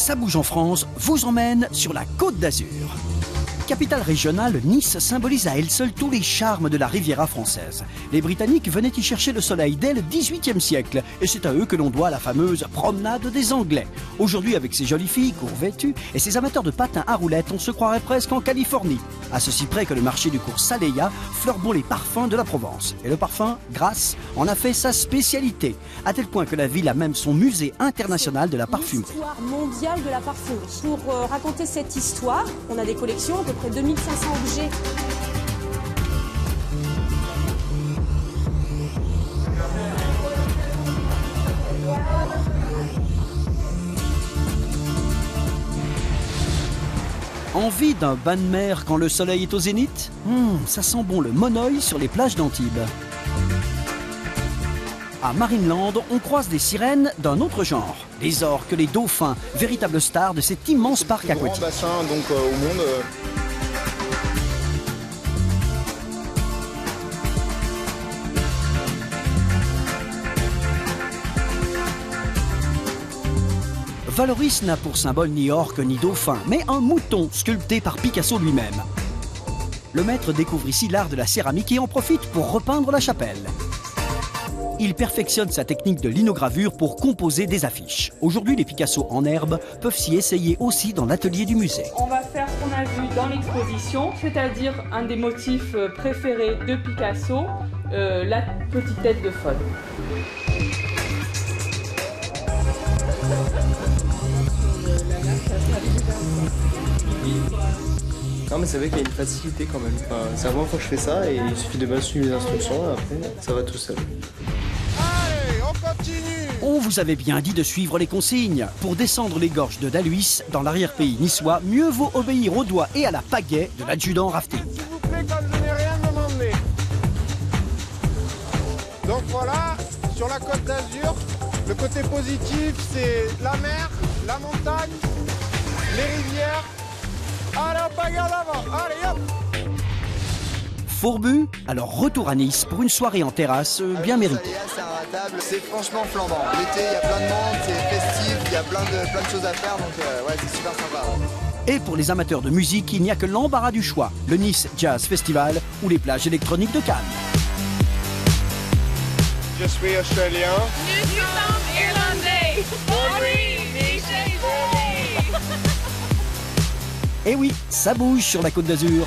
Ça bouge en France vous emmène sur la Côte d'Azur. Capitale régionale, Nice symbolise à elle seule tous les charmes de la Riviera française. Les Britanniques venaient y chercher le soleil dès le XVIIIe siècle, et c'est à eux que l'on doit la fameuse promenade des Anglais. Aujourd'hui, avec ses jolies filles court vêtues et ses amateurs de patins à roulettes, on se croirait presque en Californie. À ceci près que le marché du cours Saleya fleure bon les parfums de la Provence. Et le parfum, Grasse, en a fait sa spécialité, à tel point que la ville a même son musée international de la parfumerie. L'histoire mondiale de la parfumerie. Pour raconter cette histoire, on a des collections, à peu près 2500 objets. Envie d'un bain de mer quand le soleil est au zénith? Ça sent bon le monoeil sur les plages d'Antibes. À Marineland, on croise des sirènes d'un autre genre. Les orques, les dauphins, véritables stars de cet immense parc aquatique. Grand bassin donc au monde. Valoris n'a pour symbole ni orque ni dauphin, mais un mouton sculpté par Picasso lui-même. Le maître découvre ici l'art de la céramique et en profite pour repeindre la chapelle. Il perfectionne sa technique de linogravure pour composer des affiches. Aujourd'hui, les Picasso en herbe peuvent s'y essayer aussi dans l'atelier du musée. On va faire ce qu'on a vu dans l'exposition, c'est-à-dire un des motifs préférés de Picasso, la petite tête de faune. Non mais c'est vrai qu'il y a une facilité quand même. Enfin, c'est la première fois que je fais ça et il suffit de bien suivre les instructions et après ça va tout seul. Allez, on continue. On vous avait bien dit de suivre les consignes. Pour descendre les gorges de Daluis, dans l'arrière-pays niçois, mieux vaut obéir au doigt et à la pagaie de l'adjudant rafting. S'il vous plaît, comme je n'ai rien demandé. Donc voilà, sur la Côte d'Azur, le côté positif, c'est la mer, la montagne, les rivières. Allez, on bagarre l'avant, allez hop. Fourbu, alors retour à Nice pour une soirée en terrasse bien méritée. C'est imbattable, c'est franchement flambant. L'été, il y a plein de monde, c'est festif, il y a plein de choses à faire, donc ouais, c'est super sympa. Et pour les amateurs de musique, il n'y a que l'embarras du choix, le Nice Jazz Festival ou les plages électroniques de Cannes. Je suis australien. Nous sommes irlandais. Et oui, ça bouge sur la Côte d'Azur.